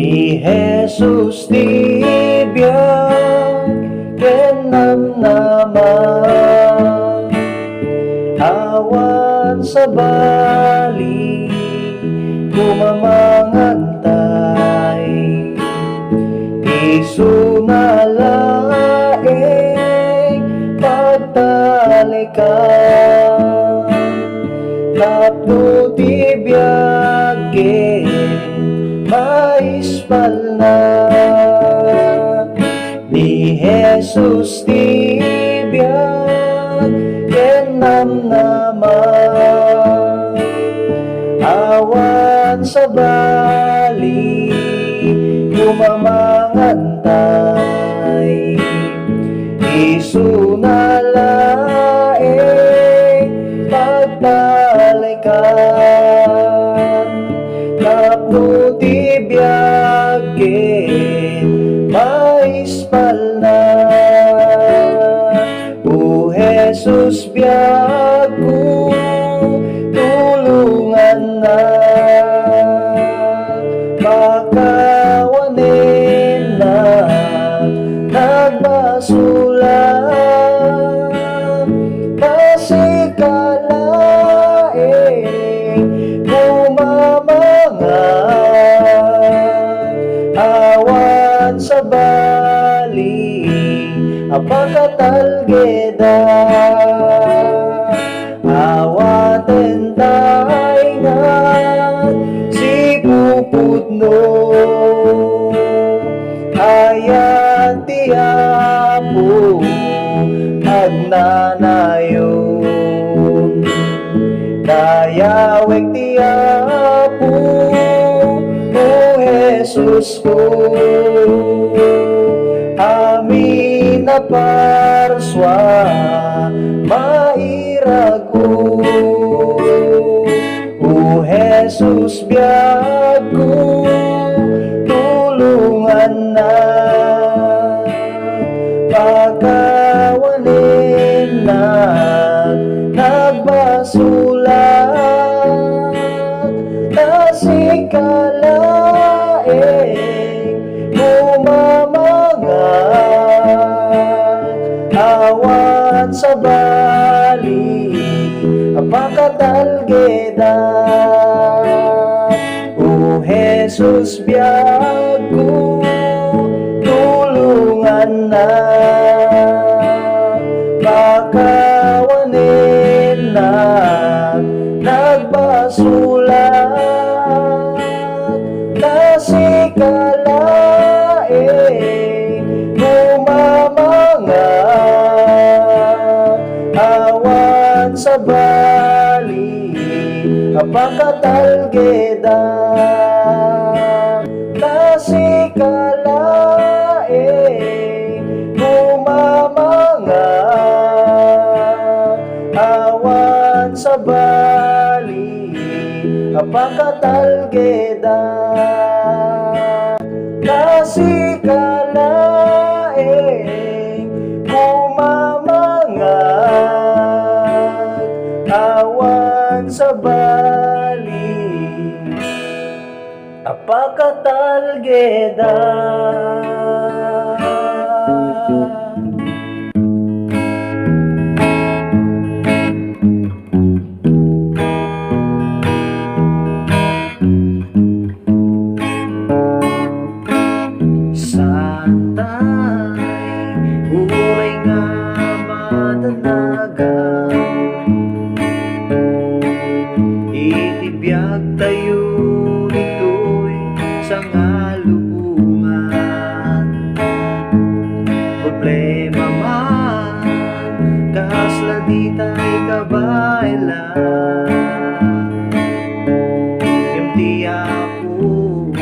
Ni Jesus tibiyag kenam naman awan sa bali kumamangantay isu nalaeng pagtalikan tapno tibiyag maispal na ni Jesus tibiyag kenam naman awan sa bali kumamangantay isu nalaeng pagtalikan tapno tibiyag maispal na o Jesus biyag ko tulungan na makawanin na nagbasulan kasi kalaeng bumamangan awan sa bali apakatalgeda awaten taingan si pupudno ayan tiapo agnanayon dayawek tiapo o Jesus ko amin na parswa mairago o Jesus biyag ko tulungan na pagkawanin na nagbasulat kasi kalaeng bumamangan awan sa bali apakatalgeda o Jesus biyag ko tulungan na pakawanin na nagbasulat kasi kalaeng bumamangan awan sa bali apakatalgeda kasi kalaeng bumamangan awan sa bali apakatalgeda kasi kalaeng bumamangan awan sa bali apakatalgeda. Itibiyag tayo ito'y sangalubungan problema man kasla di tayo kabailan empty ako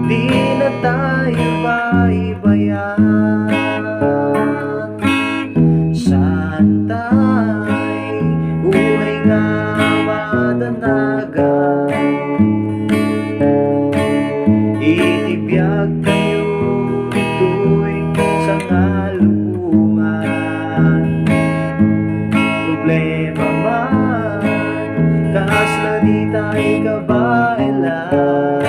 di na tayo baibayan santay uhay nga madanagan itibiyag tayo ito'y sangalubungan problema man kasla di tayo kabailan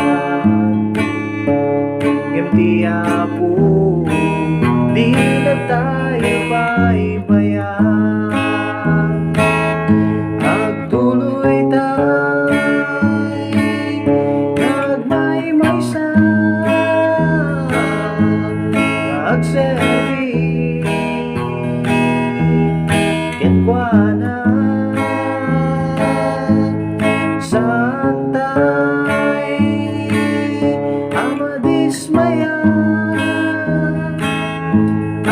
maysa agserbi ken kuana santay amadismaya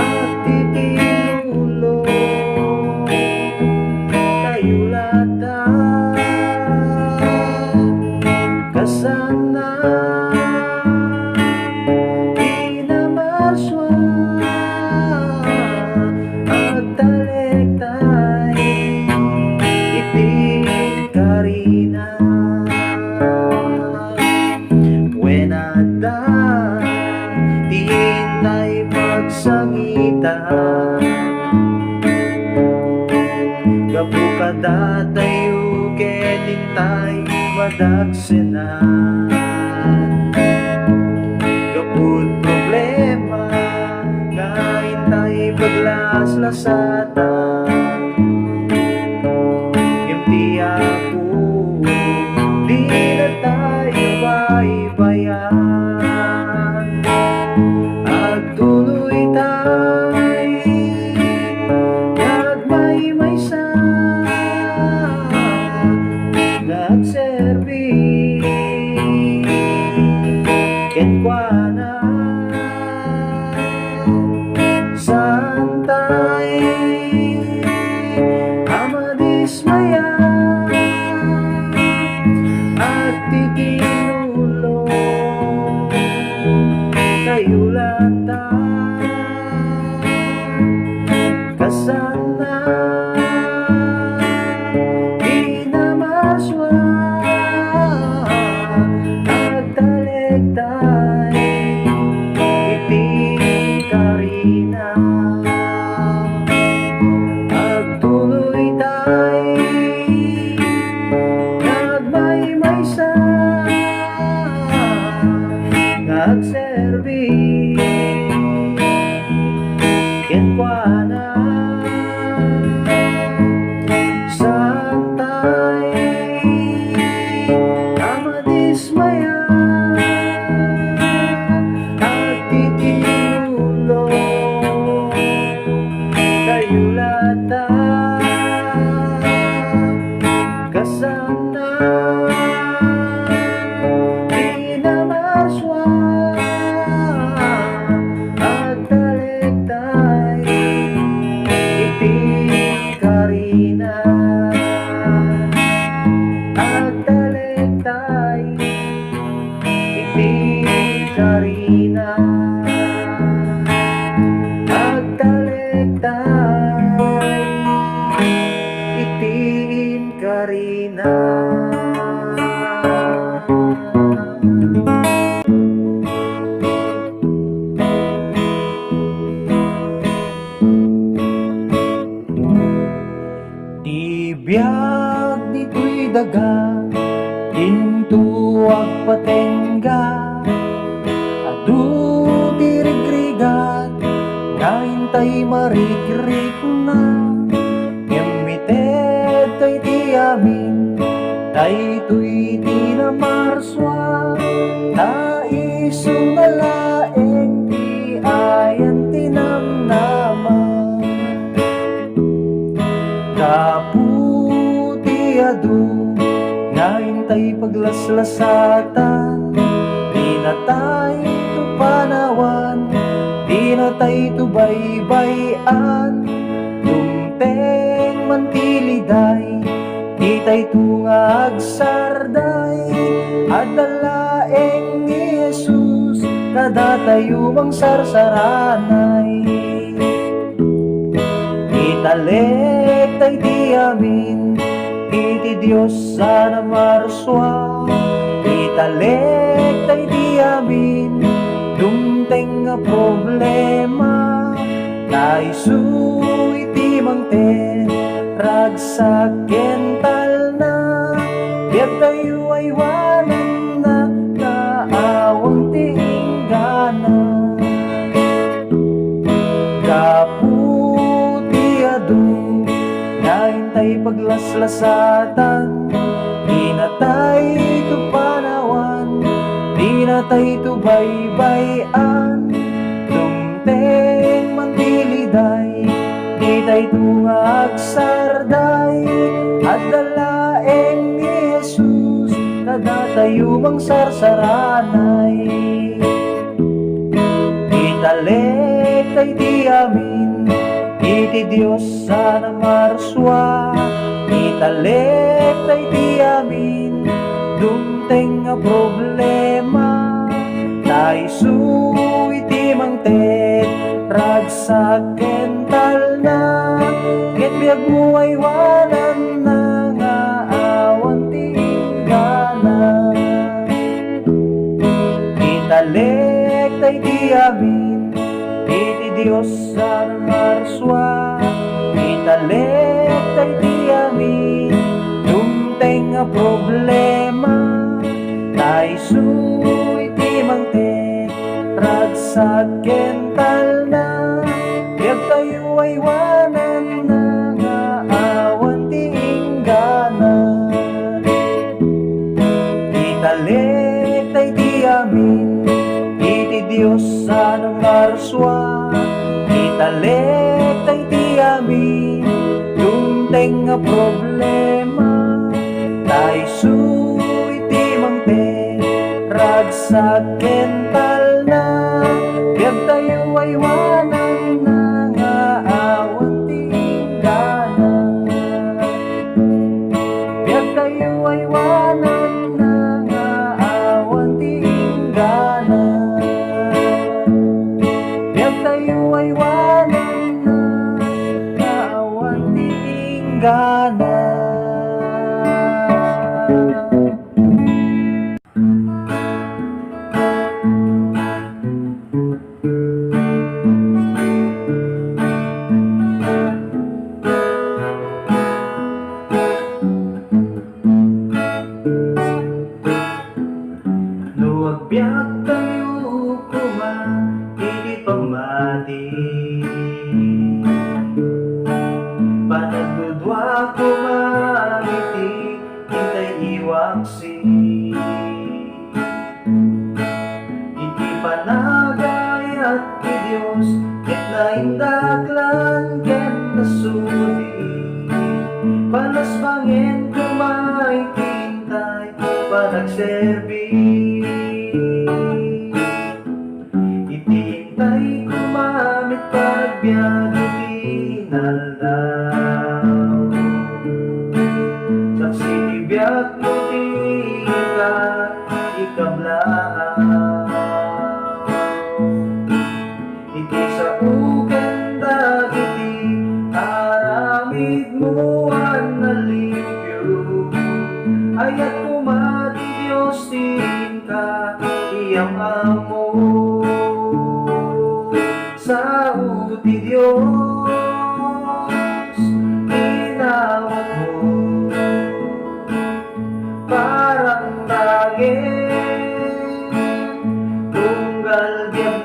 at titinulo kayulata kasana inamarswa at talektay itikarina wenada tintay pagsangita kapukada tayo ketintay madagsena kaput problema na hintay paglaslasatan imti ako di na tayo baybayan agtuloy tay nagmaymaysa nagserbi ken kuana santay amadismaya at titinulo kayulata kasana inamaswa at talektay itikarina agtuloy tay nagmaymaysa nagserbi ken kuana santay amadismaya at titinulo kayulata kasana inamaswa at talektay itikarina at talektay itikarina at talektay itikarina. Tibiyag dito'y daga into agpatengga adu dirigrigat ngaintay marikrik na emited tay tiamin tay tuy tinamarswa taisong nalaeng ti ayan tinamnaman kaputi adu ngaintay paglaslasatan di na tayo panawan di na tayo baybayan dumteng mantiliday di tayo agsarday adalaeng ni Jesus kada tayo mang sarsaranay italektay di amin iti Diyos sana marswa italektay di amin dumteng nga problema taisu iti mangte ragsak kental na diat tayo ay walang na naawang tinggana kaputi adu naintay paglaslasatan di na tayo panawan di na tay tubaybayan, dumteng mantiliday, di tay tungag sarday, at dalaeng ni Jesus, kada tayo mang sarsaranay. Italek tay di amin, iti Diyos sana marswa, italek tay di amin, dumteng nga problema, naisu iti mangted, ragsak kental na, ket biag mo ay wanan na nga awan tinggana. Italek tay di amin, iti Diyos sana marswa, italek tay di amin, dumteng nga problema, naisu iti mangted, ragsak kental na, biag tayo ay wanan na nga awan tinggana. Italek tay di amin, iti Diyos sana marswa, italek tay di amin, dumteng nga problema, naisu iti mangted, ragsak kental na, biag tayo ay wanan na nga awan tinggana. Biag tayo ay wanan na nga awan tinggana. Biag tayo ay wanan na nga awan tinggana. Luwag-biag tayo kuman, hindi pamati, panagdudwa kumangiti, hintay iwaksi, iti panagayat ti Diyos, ket naindaklan ket nasudi, panas bangin kumay tintay, panagserbi, itintay kumamit pagbiag itinalaw, saksi ti biag mo tika ikablaan, iti sa uken dagiti aramid mo an nalipyo, ayat kumati Diyos tingka iyang amo, sa uti Diyos inawat mo, parang daging tunggal diyan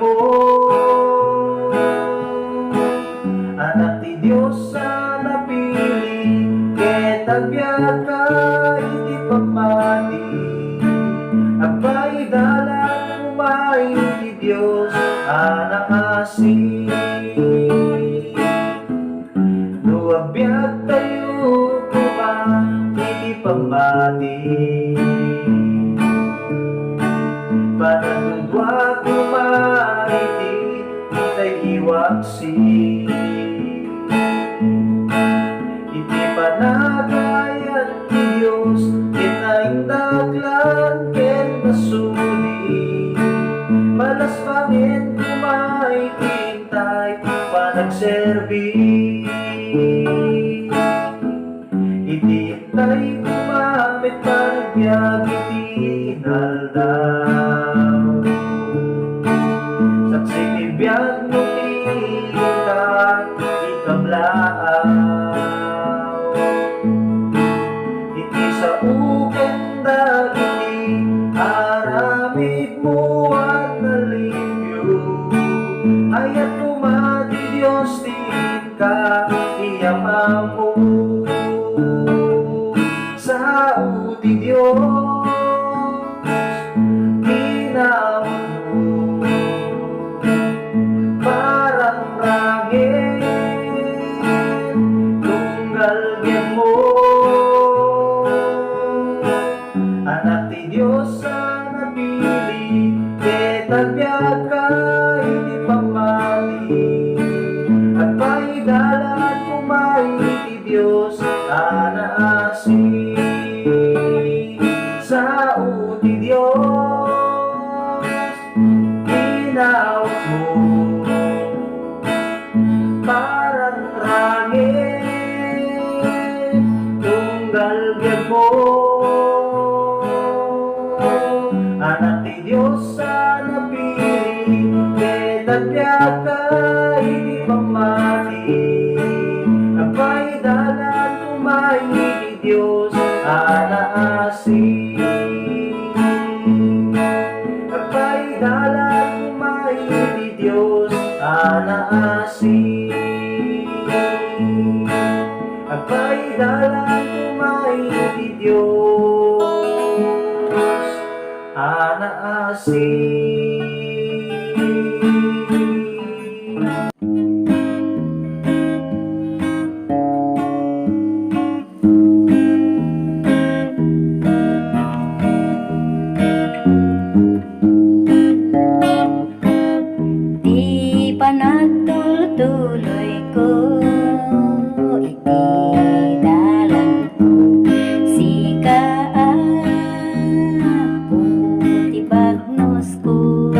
anak ti Diyos sa napili, ket agbyag ka iti pamati, abay dalan kumain ti Diyos anak asi. Luwag-biag tayo kuman, iti pamati, panagdudwa kumaiti, itay iwaksi, iti panagayat ti Diyos, ket naindaklan ket nasudi, malas pangin kumay tintay, panagserbi, itintay kumamit panagbiag itinalaw, saksi ti biag mo tika ikablaan, iti sa uken dagiti aramid mo at nalipyo, ayat kumati Diyos tingka iyang amo, sa uti Diyos inawat tagbiag ka, hindi pamati, at paidalan kumain ti Diyos anaasi. Sa uti Diyos, tinawag mo, parang rangit, tunggal biyag mo. Anak ti Diyos sa napili, ketagbiag ka, hindi pamati, ang paidalan kumain ti Diyos anaasi. Ang paidalan kumain ti Diyos anaasi. Ang paidalan kumain ti Diyos anaasi. Di pa nagtuloy ko, itidalan ko si kaapo ti bagnos ko.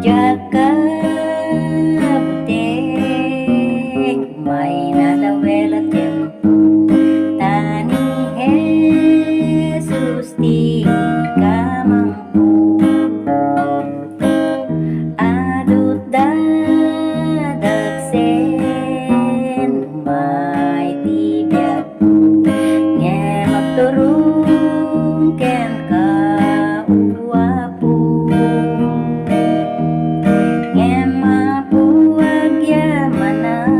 Jaka buteng may nadawela tempo, tani Jesus ti kamangko. Adut dadagsen may tibiyag ko, nge magturong ken kauwapo, nge mapuwag yamanak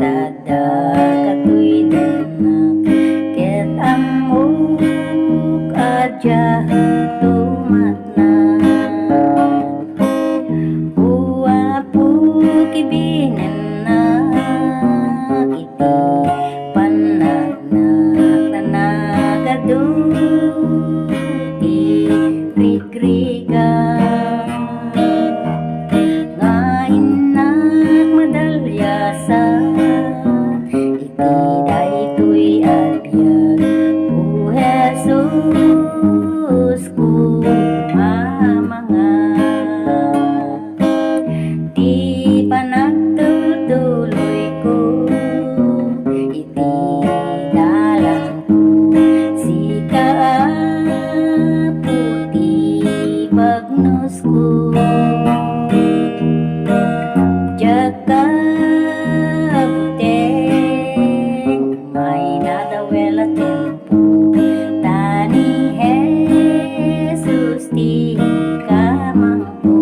dadakatoy denak, ket amok adya kibinanak iti panagnak na nagadu ti rigriga nga inak madalyasa iti daytoy abiyag o Jesus ko mamanga. Di pa nagtuloy ko, itidalan ko si kaapo ti bagnos ko. Jaka buteng may nadawela tempo, tani Jesus ti kamangko.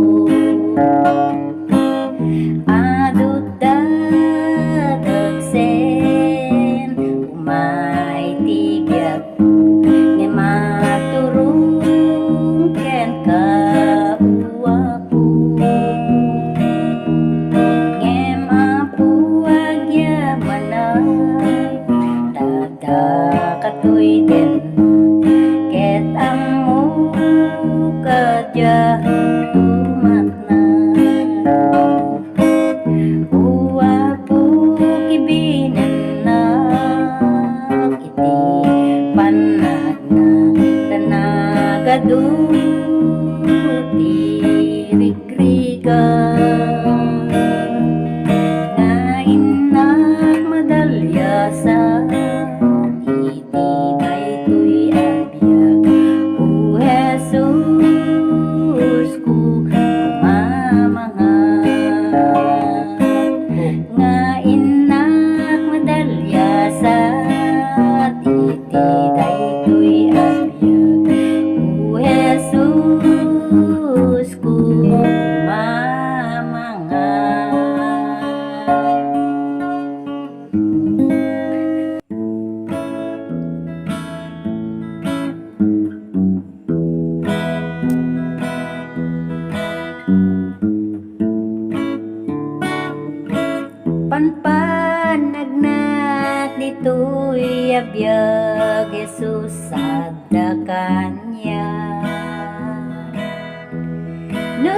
Adut dadagsen umay tibiyag ko, nge maturong ken kauwapo, nge mapuwag yamanak dadakatoy denak, ket amok adya kibinanak iti panagnak tanagadu ti rigriga nga inak madalyasa iti daytoy abiyag o Jesus ko mamanga. Nga inak madalyasa iti daytoy abiyag o Jesus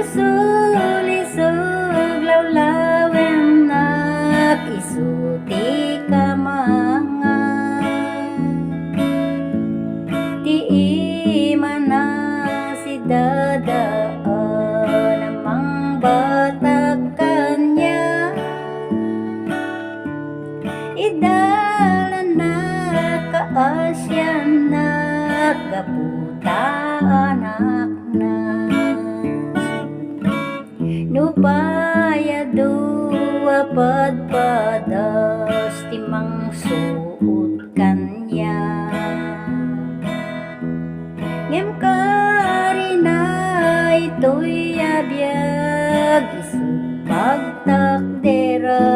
Susulisog lawlawen nak isuti ka mga ti mana si dadaan namang batag kanya idalan na kaasyan na kaputa anak na nupaya dua padpadas timang suot kanya ngem karina ito'y abiyag isip pagtakdera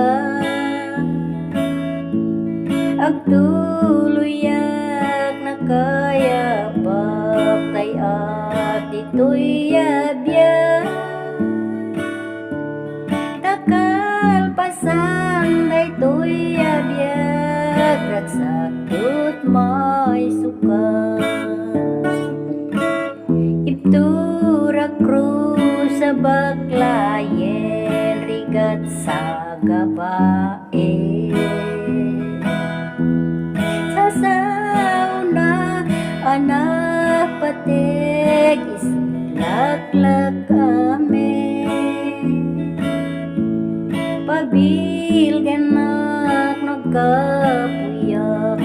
agtuluyak na kaya baktay at ito'y abiyag kalpasan day to'y abiyag ragsakot may sukas ibtura cruz sa baklayen rigat sa gabae sa sauna anak patig isilaklag kami pabil ganak nagkapuyak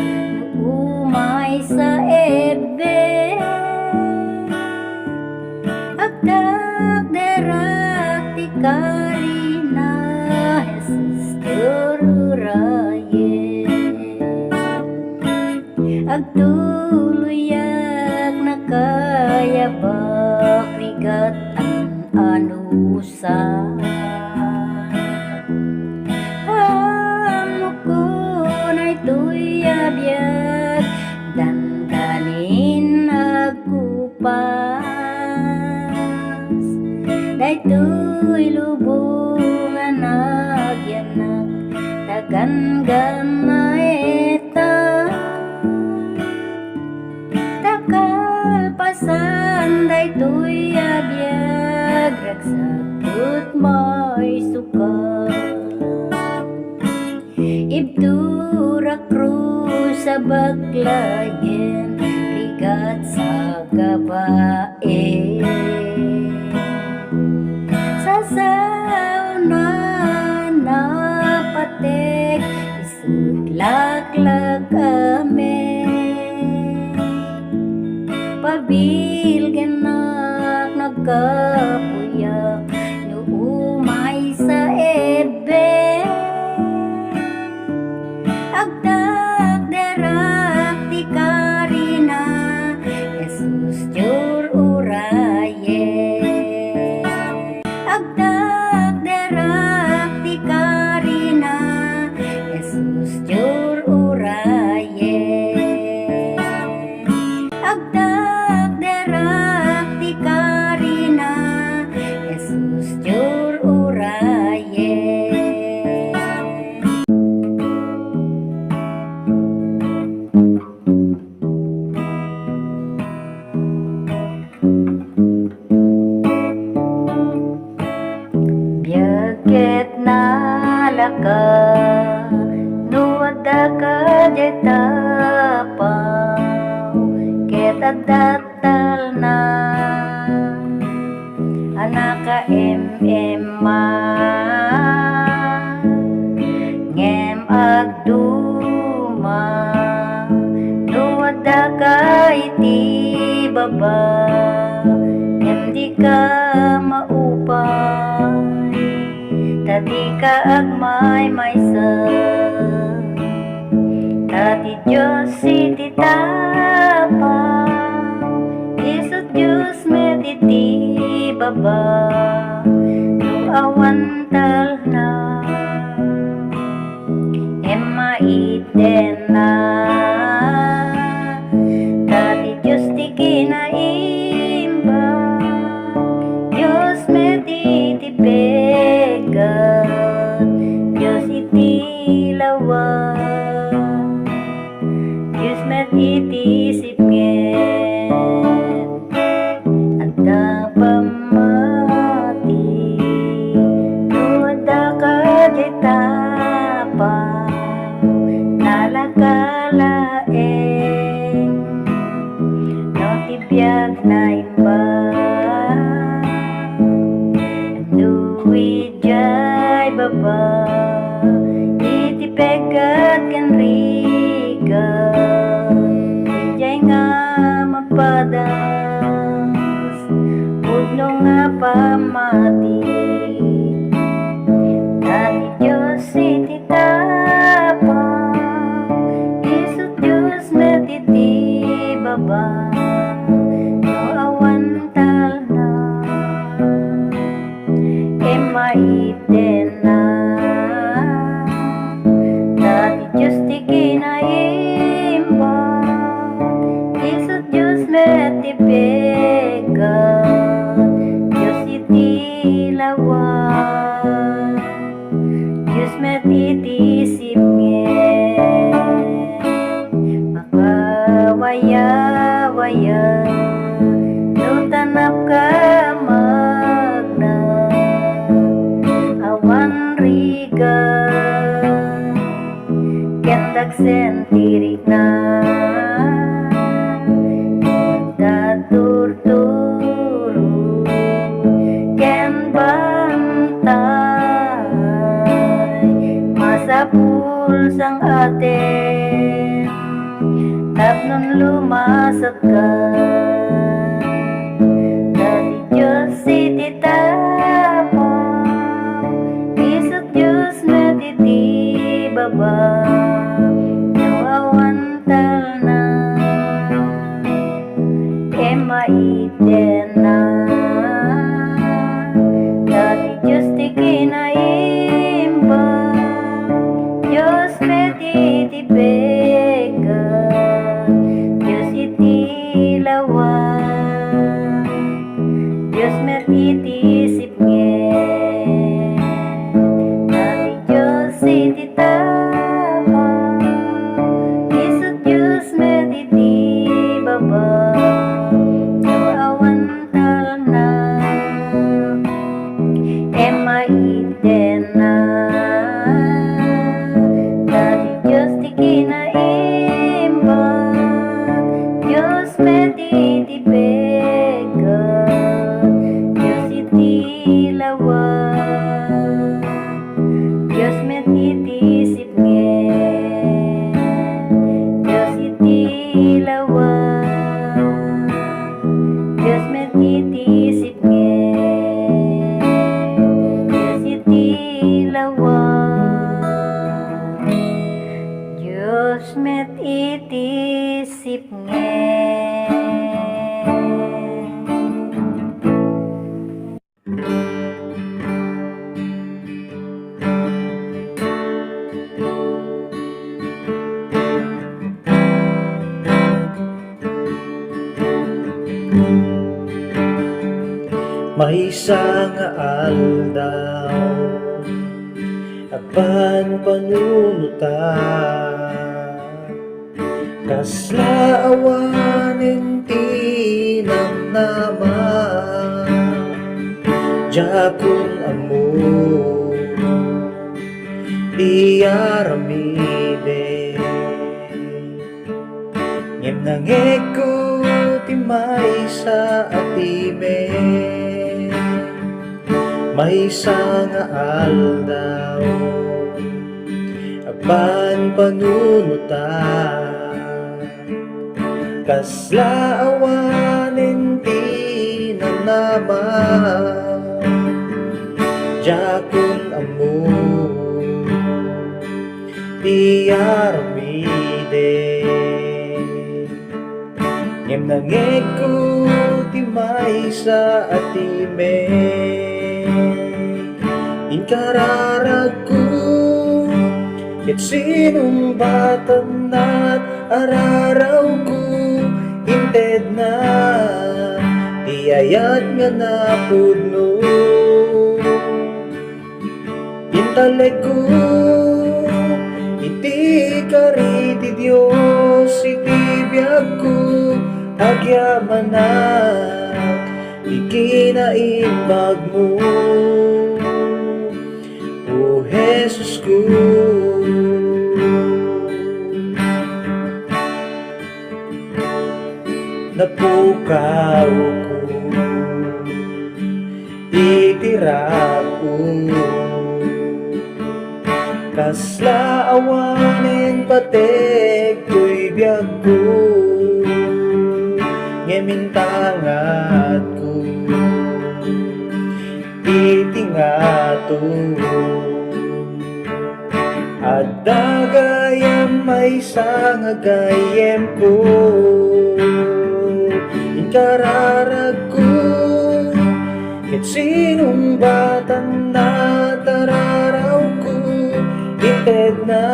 umay sa ebe agdak derak ti karina Jesus tururaye agtuluyak nakayabak rigat ang anusa ito'y abiyag dandanin nagkupas dayto'y lubungan nagyanak tagan-gan na eta takalpasan dayto'y abiyag ragsakot may sukas ibtura cruz sa baklayen rigat sa gabae sa sauna na patek isutlaklag kami pabil ganak nagkapuyak nuumay sa ebe agdak derak ti karina Jesus jur uraye agdak derak ti karina Jesus jur uraye agdak derak ti karina Jesus jur uraye Biyaget na laka nuwada ka jetapaw kita datal na anaka emma ngem agduma nuwada ka iti baba ngem di ka maupay tadi ka agmay maysa tati Diyos iti tapa isot Diyos mediti baba no awan talna emma iten na tati Diyos ti kinaimba Diyos mediti pegat Diyos iti lawa Diyos mediti sipnget at dapamat pudno nga pamati. Dati Diyos iti tapang, isut Diyos metiti baba, no awan talna, maiten na. Dati Diyos ti kinaimba, isut Diyos meti pega, Diyos iti lawan, Diyos meti tisip makawaya-waya, no tanap ka magna, awan riga, kendak sentirik na, datur-turu, ken bantay, masapul sang aten, tapnon lumasat ka. Dati Diyos iti tapang, isut Diyos metiti baba, no awan talna, maiten na. Dati Diyos ti kinaimba, Diyos metiti pega, Diyos iti lawan, Diyos metiti sipngen. Dati Diyos iti tapang, isut Diyos metiti baba, no awan talna, maiten na. Dati Diyos ti kinaimba, Diyos metiti pega, Diyos iti lawan, Diyos metiti sipngen, Diyos iti lawan, Diyos metiti sipngen, Diyos iti lawan, Diyos metiti sipngen. Maysa nga aldaw apan panunuta, kasla awanen ti namnaman, jakun amo di aramide, ngem nangeko ti maysa atime. Maysa nga aldaw apan panunuta, kasla awanen ti namnaman, jakun amo ti aramide, ngem nangeko ti maysa atime. Inkararag ko ket sinumbatan at araraw ko, inted na tiyayat nga napudno, intalek ko iti kariti Dios iti biag ko, agyamanak ikinaimbag mo, O Jesus ko. Napukaw ko itira ko, kasla awanen patek ko'y biag ko, ngemintangat ko at dagayam may sangagayem ko ikararag ko ket sinong batan na tararaw ko ited na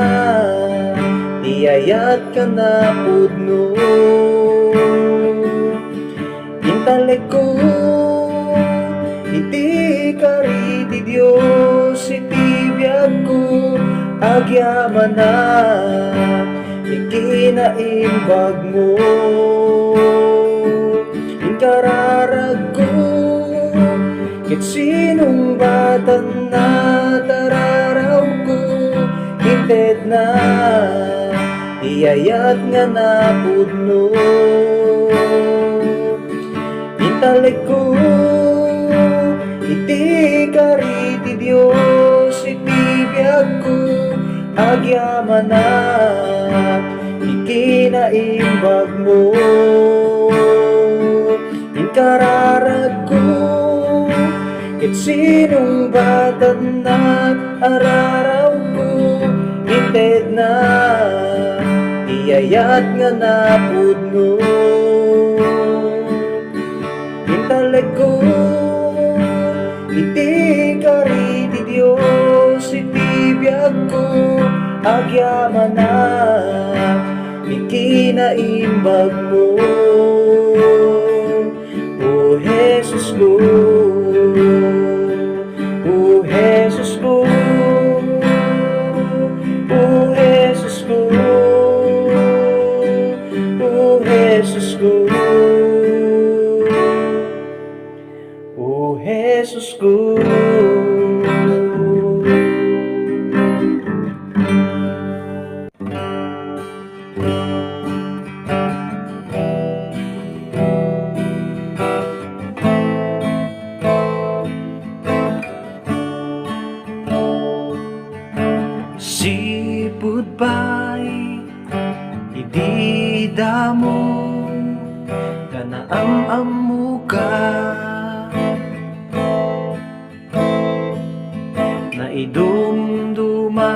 iyayat ka na pudno intalik ko iti kariti Diyos iti biyag ko agyaman na ikinaimbag mo inkararag ko ket sinong batan na tararaw ko ited na iyayat nga na pudno intalik ko iti kariti Diyos iti biyag ko agyaman na ikinaimbag mo inkararag ko ket sinong batan na araraw ko ited na iyayat nga na pudno intalik ko iti kariti Diyos iti biyag ko agyaman na ikinaimbag mo O Jesus ko O Jesus ko O Jesus ko O Jesus ko O Jesus ko sipud pa'y idi damo kanaam-amu ka na idumduma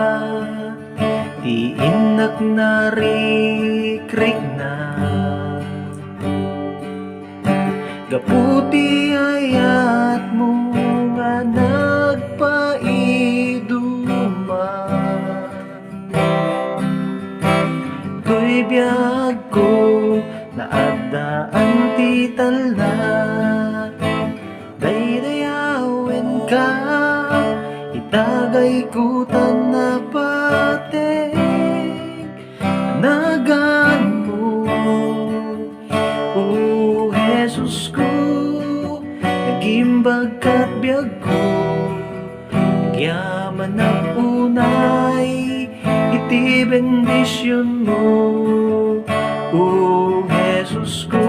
ti inak na rikrik na gaputi ayat mo nga nagpaiduma to'y biyag ko na adaan ti tala daydayawen ka itagay ko na patek nagan mo O Jesus ko nagimbag kat biyag ko nagyaman na unay iti bendisyon mo O Jesus ko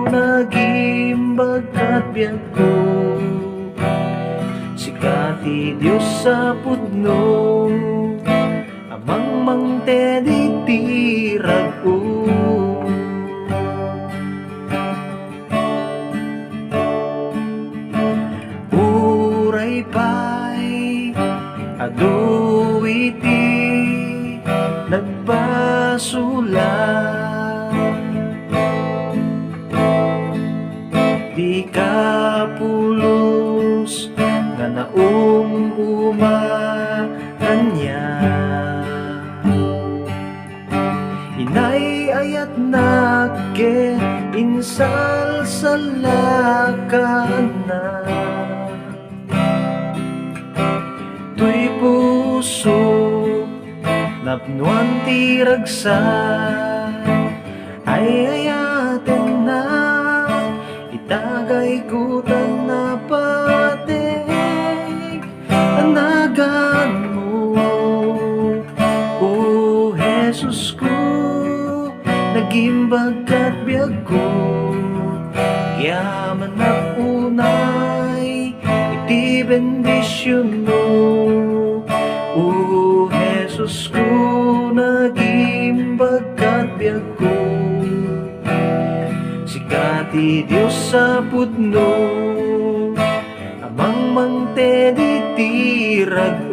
nagimbag kat biyag ko sikati Diyos sa pudno amang mangtedi tirag ko uray pa'y aduiti nagbasulat di kapulos nga naumuma kanya inay ayat nagke insal salakan na tuy puso napnuan ti ragsak ay ayaten na itagay kutan na patek anagan mo O Jesus ko nagimbag kat biyag ko yaman na unay iti bendisyon mo O Jesus ko nagimbag kat biyag ko sikati Diyos sa pudno amang teditirag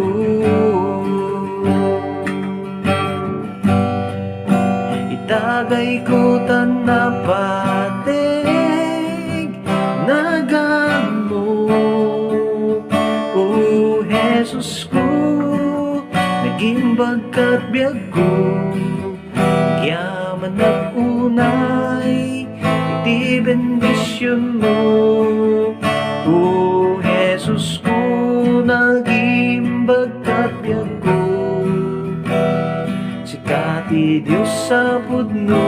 itagay ko tanapatig nagan mo, o Jesus ko, naging bagkat biyag ko, yaman at unay, iti bendisyon mo, o Jesus ko, naging bagkat biyag ko, sikati Diyos sa pudno,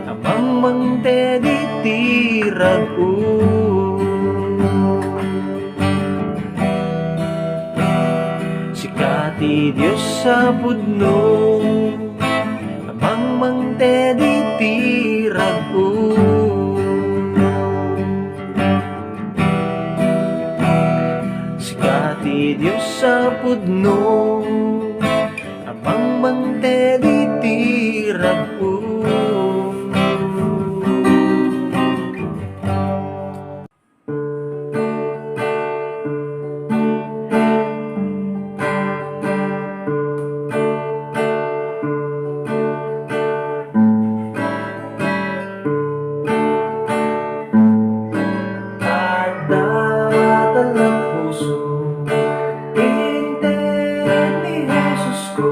amang teditirag sikati Diyos sa pudno, amang teditirag sikati Diyos sa pudno, amang teditirag Talang puso, inted ni Jesus ko,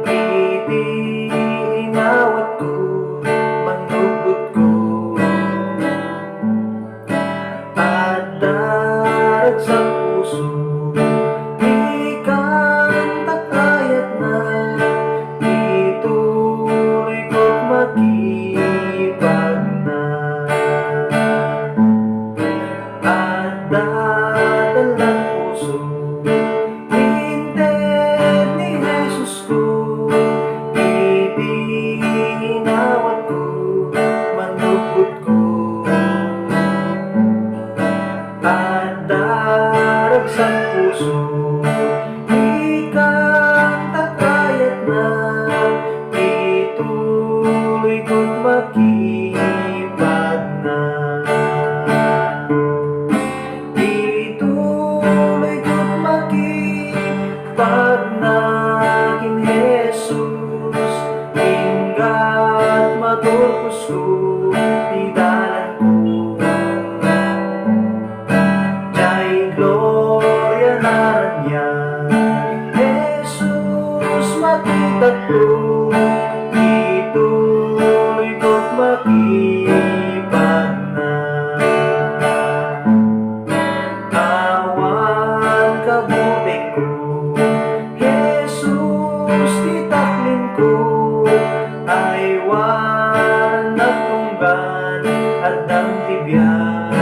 itinawat ko, mangugot ko, at darag sa puso, ikang takayat na, ituloy ko't makipag na. Dadalang puso, inted ni Jesus ko, itinawat ko, manugot ko, at darag sa puso, ikang takayat na, ituloy ko't makipag na. Pag naging Jesus, hinggat matulpos ko, idalan ko. Diya'y gloria na niya, Jesus, makita ko, ituloy ko't makipag na. Awan kabuti ko, ay walang tunggan at ang tibiyag.